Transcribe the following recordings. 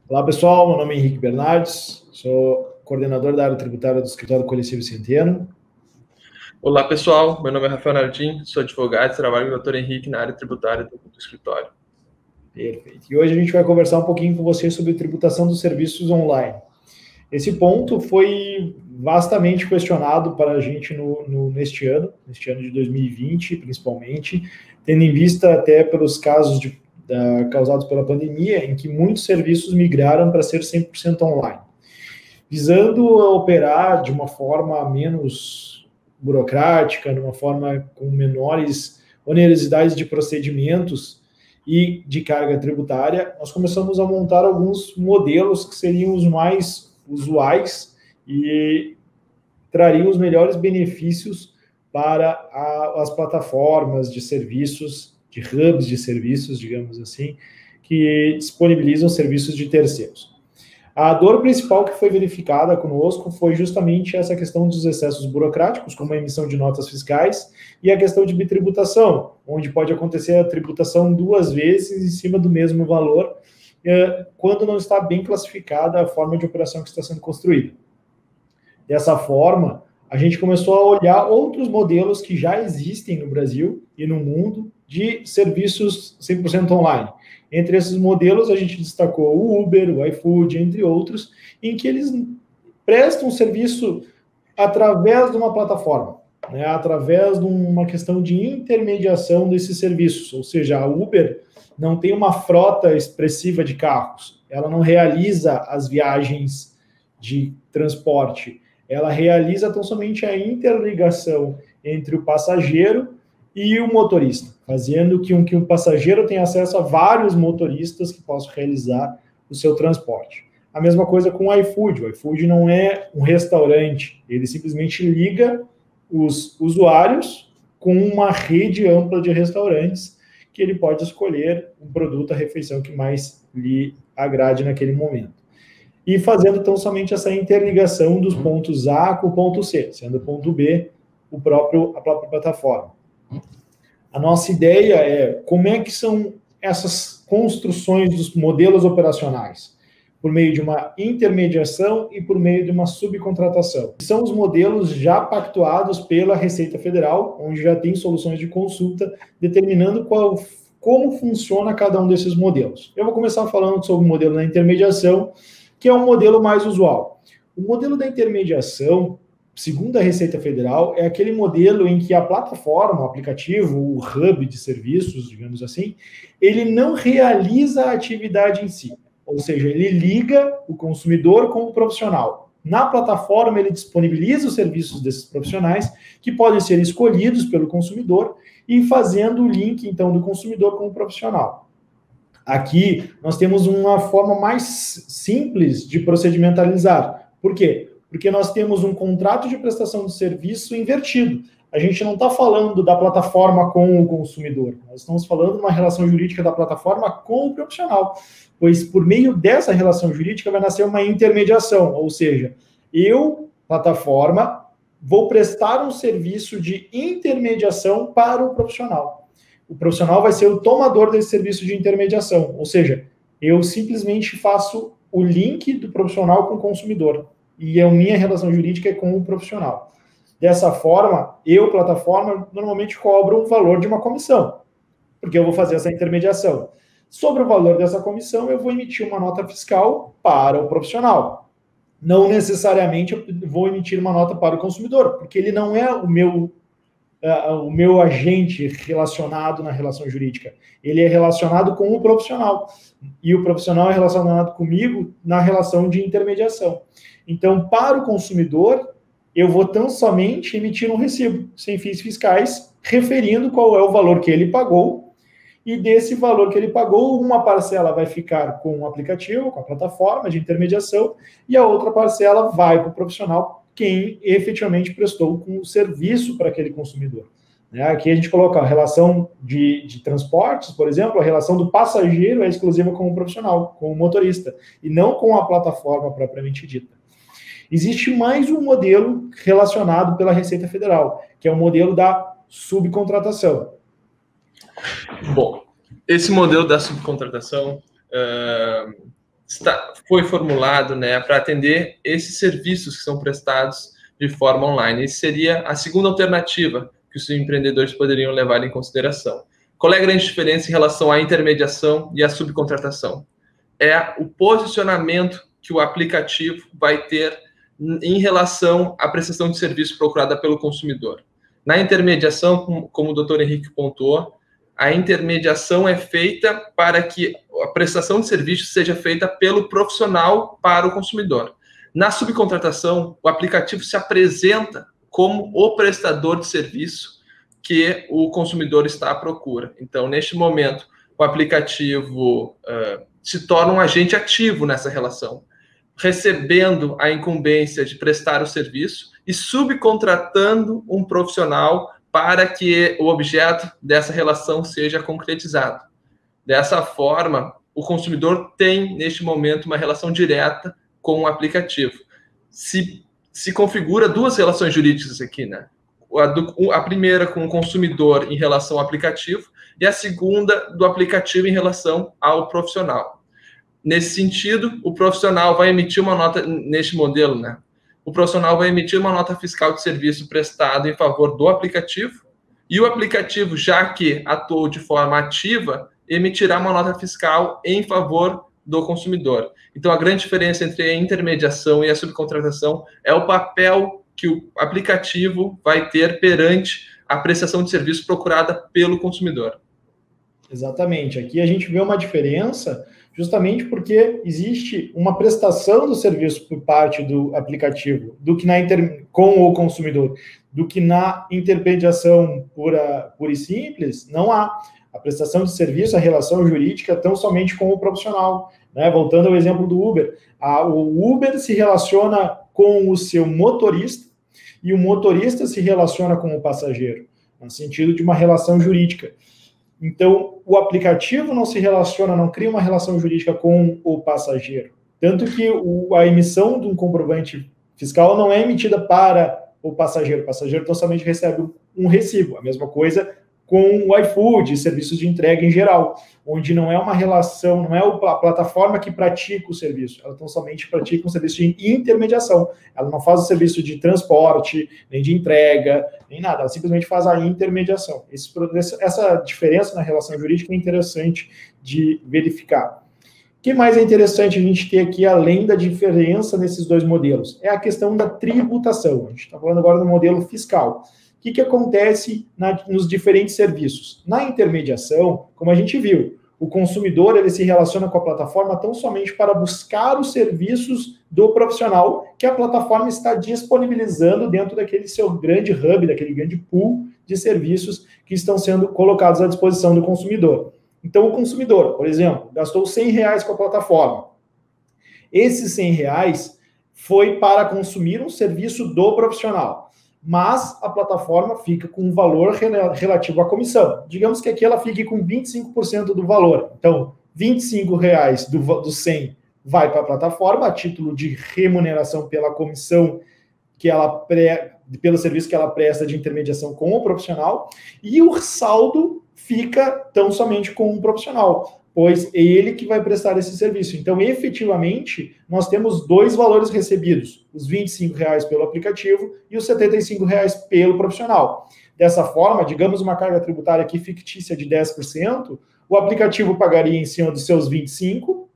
Olá, pessoal. Meu nome é Henrique Bernardes, sou coordenador da área tributária do Escritório Coletivo Centeno. Olá, pessoal. Meu nome é Rafael Nardim, sou advogado e trabalho com o Dr. Henrique na área tributária do escritório. Perfeito. E hoje a gente vai conversar um pouquinho com você sobre tributação dos serviços online. Esse ponto foi vastamente questionado para a gente neste ano de 2020, principalmente, tendo em vista até pelos casos causados pela pandemia, em que muitos serviços migraram para ser 100% online, visando operar de uma forma menos burocrática, de uma forma com menores onerosidades de procedimentos e de carga tributária. Nós começamos a montar alguns modelos que seriam os mais usuais e trariam os melhores benefícios para as plataformas de serviços, de hubs de serviços, digamos assim, que disponibilizam serviços de terceiros. A dor principal que foi verificada conosco foi justamente essa questão dos excessos burocráticos, como a emissão de notas fiscais, e a questão de bitributação, onde pode acontecer a tributação duas vezes em cima do mesmo valor, quando não está bem classificada a forma de operação que está sendo construída. Dessa forma, a gente começou a olhar outros modelos que já existem no Brasil e no mundo de serviços 100% online. Entre esses modelos, a gente destacou o Uber, o iFood, entre outros, em que eles prestam serviço através de uma plataforma, né, através de uma questão de intermediação desses serviços. Ou seja, a Uber não tem uma frota expressiva de carros, ela não realiza as viagens de transporte, ela realiza tão somente a interligação entre o passageiro e o motorista, fazendo com que o passageiro tenha acesso a vários motoristas que possam realizar o seu transporte. A mesma coisa com o iFood. O iFood não é um restaurante, ele simplesmente liga os usuários com uma rede ampla de restaurantes que ele pode escolher um produto, a refeição que mais lhe agrade naquele momento. E fazendo tão somente essa interligação dos pontos A com o ponto C, sendo o ponto B a própria plataforma. A nossa ideia é como é que são essas construções dos modelos operacionais, por meio de uma intermediação e por meio de uma subcontratação. São os modelos já pactuados pela Receita Federal, onde já tem soluções de consulta determinando como funciona cada um desses modelos. Eu vou começar falando sobre o modelo da intermediação, que é o modelo mais usual. O modelo da intermediação, segundo a Receita Federal, é aquele modelo em que a plataforma, o aplicativo, o hub de serviços, digamos assim, ele não realiza a atividade em si. Ou seja, ele liga o consumidor com o profissional. Na plataforma, ele disponibiliza os serviços desses profissionais, que podem ser escolhidos pelo consumidor, e fazendo o link, então, do consumidor com o profissional. Aqui, nós temos uma forma mais simples de procedimentalizar. Por quê? Porque nós temos um contrato de prestação de serviço invertido. A gente não está falando da plataforma com o consumidor, nós estamos falando de uma relação jurídica da plataforma com o profissional, pois por meio dessa relação jurídica vai nascer uma intermediação, ou seja, eu, plataforma, vou prestar um serviço de intermediação para o profissional. O profissional vai ser o tomador desse serviço de intermediação, ou seja, eu simplesmente faço o link do profissional com o consumidor, e a minha relação jurídica é com o profissional. Dessa forma, eu, plataforma, normalmente cobro um valor de uma comissão, porque eu vou fazer essa intermediação. Sobre o valor dessa comissão, eu vou emitir uma nota fiscal para o profissional. Não necessariamente eu vou emitir uma nota para o consumidor, porque ele não é o meu agente relacionado na relação jurídica. Ele é relacionado com o profissional. E o profissional é relacionado comigo na relação de intermediação. Então, para o consumidor, eu vou tão somente emitir um recibo, sem fins fiscais, referindo qual é o valor que ele pagou, e desse valor que ele pagou, uma parcela vai ficar com o aplicativo, com a plataforma de intermediação, e a outra parcela vai para o profissional, quem efetivamente prestou o serviço para aquele consumidor. Aqui a gente coloca a relação de transportes, por exemplo, a relação do passageiro é exclusiva com o profissional, com o motorista, e não com a plataforma propriamente dita. Existe mais um modelo relacionado pela Receita Federal, que é o modelo da subcontratação. Bom, esse modelo da subcontratação foi formulado, né, para atender esses serviços que são prestados de forma online. Essa seria a segunda alternativa que os empreendedores poderiam levar em consideração. Qual é a grande diferença em relação à intermediação e à subcontratação? É o posicionamento que o aplicativo vai ter em relação à prestação de serviço procurada pelo consumidor. Na intermediação, como o Dr. Henrique pontuou, a intermediação é feita para que a prestação de serviço seja feita pelo profissional para o consumidor. Na subcontratação, o aplicativo se apresenta como o prestador de serviço que o consumidor está à procura. Então, neste momento, o aplicativo se torna um agente ativo nessa relação, recebendo a incumbência de prestar o serviço e subcontratando um profissional para que o objeto dessa relação seja concretizado. Dessa forma, o consumidor tem, neste momento, uma relação direta com o aplicativo. Se configura duas relações jurídicas aqui, né? A primeira com o consumidor em relação ao aplicativo e a segunda do aplicativo em relação ao profissional. Nesse sentido, o profissional vai emitir uma nota, neste modelo, né? O profissional vai emitir uma nota fiscal de serviço prestado em favor do aplicativo e o aplicativo, já que atuou de forma ativa, emitirá uma nota fiscal em favor do consumidor. Então, a grande diferença entre a intermediação e a subcontratação é o papel que o aplicativo vai ter perante a prestação de serviço procurada pelo consumidor. Exatamente. Aqui a gente vê uma diferença justamente porque existe uma prestação do serviço por parte do aplicativo do que com o consumidor, do que na intermediação pura e simples, não há. A prestação de serviço, a relação jurídica, tão somente com o profissional. Né? Voltando ao exemplo do Uber. O Uber se relaciona com o seu motorista e o motorista se relaciona com o passageiro, no sentido de uma relação jurídica. Então, o aplicativo não se relaciona, não cria uma relação jurídica com o passageiro. Tanto que a emissão de um comprovante fiscal não é emitida para o passageiro tão somente recebe um recibo. A mesma coisa com o iFood, serviços de entrega em geral, onde não é uma relação, não é a plataforma que pratica o serviço, ela tão somente pratica um serviço de intermediação. Ela não faz o serviço de transporte, nem de entrega, nem nada, ela simplesmente faz a intermediação. Essa diferença na relação jurídica é interessante de verificar. O que mais é interessante a gente ter aqui, além da diferença nesses dois modelos? É a questão da tributação. A gente está falando agora do modelo fiscal. O que acontece nos diferentes serviços? Na intermediação, como a gente viu, o consumidor ele se relaciona com a plataforma tão somente para buscar os serviços do profissional que a plataforma está disponibilizando dentro daquele seu grande hub, daquele grande pool de serviços que estão sendo colocados à disposição do consumidor. Então, o consumidor, por exemplo, gastou R$100 com a plataforma. Esses R$100 foi para consumir um serviço do profissional. Mas a plataforma fica com um valor relativo à comissão. Digamos que aqui ela fique com 25% do valor. Então, R$25 do 100 vai para a plataforma a título de remuneração pela comissão pelo serviço que ela presta de intermediação com o profissional, e o saldo fica tão somente com o profissional, pois é ele que vai prestar esse serviço. Então, efetivamente, nós temos dois valores recebidos, os R$25 pelo aplicativo e os R$75 pelo profissional. Dessa forma, digamos uma carga tributária aqui fictícia de 10%, o aplicativo pagaria em cima dos seus 25,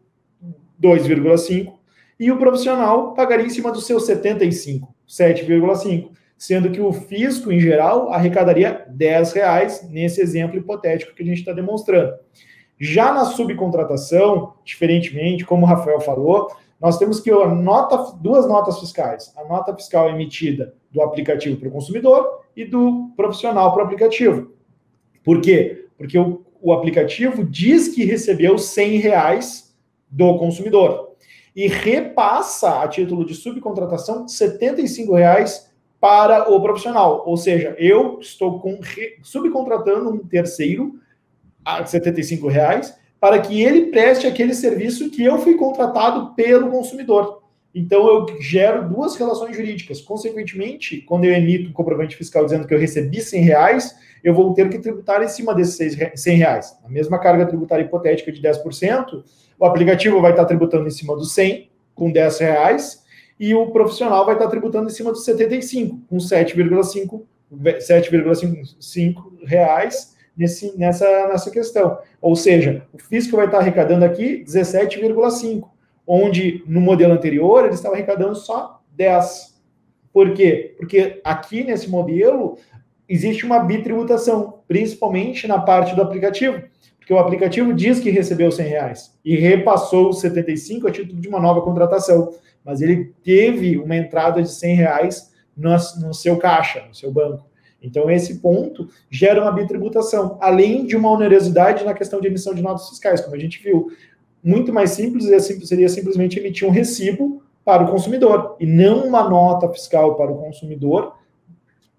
2,5, e o profissional pagaria em cima dos seus 75, 7,5, sendo que o fisco, em geral, arrecadaria R$10 nesse exemplo hipotético que a gente está demonstrando. Já na subcontratação, diferentemente, como o Rafael falou, nós temos que duas notas fiscais. A nota fiscal emitida do aplicativo para o consumidor e do profissional para o aplicativo. Por quê? Porque o aplicativo diz que recebeu R$100 do consumidor e repassa, a título de subcontratação, R$75 para o profissional. Ou seja, eu estou subcontratando um terceiro a R$75 para que ele preste aquele serviço que eu fui contratado pelo consumidor. então eu gero duas relações jurídicas. Consequentemente, quando eu emito um comprovante fiscal dizendo que eu recebi R$100, eu vou ter que tributar em cima desses R$100. A mesma carga tributária hipotética de 10%, o aplicativo vai estar tributando em cima dos 100, com R$10, e o profissional vai estar tributando em cima dos 75, com 7,5 reais nessa questão. Ou seja, o fisco vai estar arrecadando aqui 17,5, onde no modelo anterior ele estava arrecadando só 10. Por quê? Porque aqui nesse modelo existe uma bitributação, principalmente na parte do aplicativo, porque o aplicativo diz que recebeu R$100 e repassou os 75 a título de uma nova contratação, mas ele teve uma entrada de R$100 no seu caixa, no seu banco. Então, esse ponto gera uma bitributação, além de uma onerosidade na questão de emissão de notas fiscais, como a gente viu. Muito mais simples seria simplesmente emitir um recibo para o consumidor, e não uma nota fiscal para o consumidor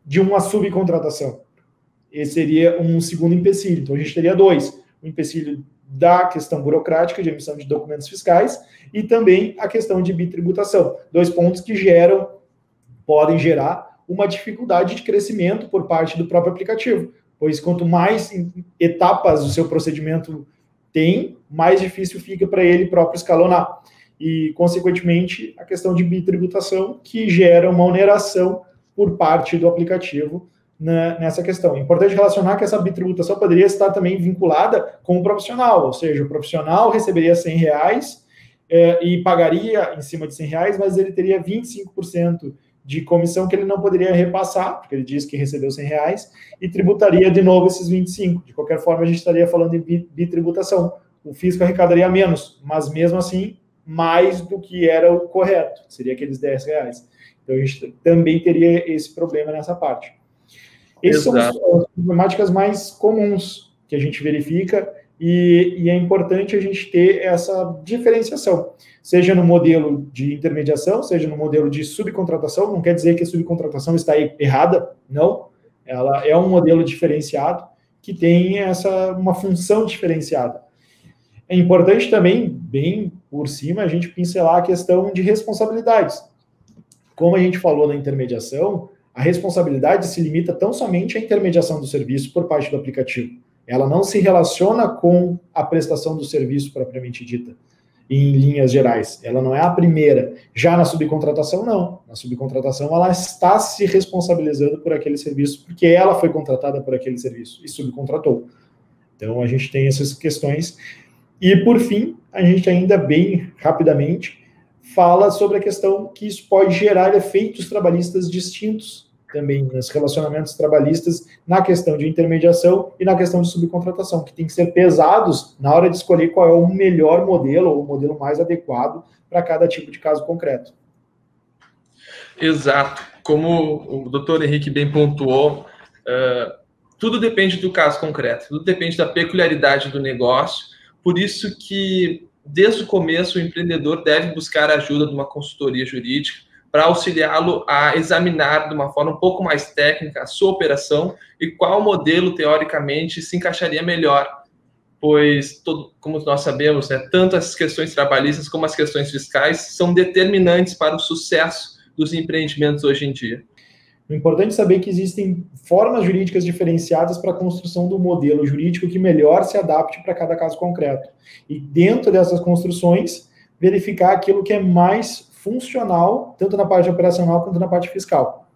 de uma subcontratação. Esse seria um segundo empecilho. Então, a gente teria dois. O empecilho da questão burocrática de emissão de documentos fiscais e também a questão de bitributação. Dois pontos que podem gerar uma dificuldade de crescimento por parte do próprio aplicativo, pois quanto mais etapas o seu procedimento tem, mais difícil fica para ele próprio escalonar. E, consequentemente, a questão de bitributação, que gera uma oneração por parte do aplicativo nessa questão. É importante relacionar que essa bitributação poderia estar também vinculada com o profissional, ou seja, o profissional receberia R$100 e pagaria em cima de R$100, mas ele teria 25% de comissão que ele não poderia repassar, porque ele diz que recebeu R$100, e tributaria de novo esses 25%. De qualquer forma, a gente estaria falando de bitributação. O fisco arrecadaria menos, mas mesmo assim, mais do que era o correto, seria aqueles R$10. Então, a gente também teria esse problema nessa parte. Essas são as problemáticas mais comuns que a gente verifica, e é importante a gente ter essa diferenciação, seja no modelo de intermediação, seja no modelo de subcontratação. Não quer dizer que a subcontratação está errada, não. Ela é um modelo diferenciado que tem uma função diferenciada. É importante também, bem por cima, a gente pincelar a questão de responsabilidades. Como a gente falou na intermediação, a responsabilidade se limita tão somente à intermediação do serviço por parte do aplicativo. Ela não se relaciona com a prestação do serviço propriamente dita, em linhas gerais. Ela não é a primeira. Já na subcontratação, não. Na subcontratação, ela está se responsabilizando por aquele serviço, porque ela foi contratada por aquele serviço e subcontratou. Então, a gente tem essas questões. E, por fim, a gente ainda bem rapidamente fala sobre a questão que isso pode gerar efeitos trabalhistas distintos também nos relacionamentos trabalhistas, na questão de intermediação e na questão de subcontratação, que tem que ser pesados na hora de escolher qual é o melhor modelo ou o modelo mais adequado para cada tipo de caso concreto. Exato. Como o doutor Henrique bem pontuou, tudo depende do caso concreto, tudo depende da peculiaridade do negócio, por isso que, desde o começo, o empreendedor deve buscar a ajuda de uma consultoria jurídica para auxiliá-lo a examinar de uma forma um pouco mais técnica a sua operação e qual modelo, teoricamente, se encaixaria melhor. Pois, como nós sabemos, tanto as questões trabalhistas como as questões fiscais são determinantes para o sucesso dos empreendimentos hoje em dia. O importante é saber que existem formas jurídicas diferenciadas para a construção do modelo jurídico que melhor se adapte para cada caso concreto. E dentro dessas construções, verificar aquilo que é mais funcional, tanto na parte operacional quanto na parte fiscal.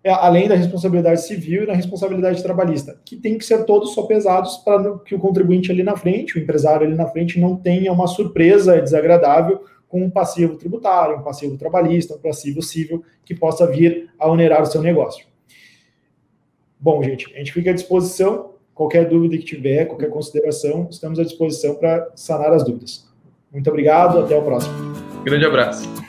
Além da responsabilidade civil e da responsabilidade trabalhista, que tem que ser todos sopesados para que o contribuinte ali na frente, o empresário ali na frente, não tenha uma surpresa desagradável com um passivo tributário, um passivo trabalhista, um passivo civil, que possa vir a onerar o seu negócio. Bom, gente, a gente fica à disposição. Qualquer dúvida que tiver, qualquer consideração, estamos à disposição para sanar as dúvidas. Muito obrigado, até o próximo. Grande abraço.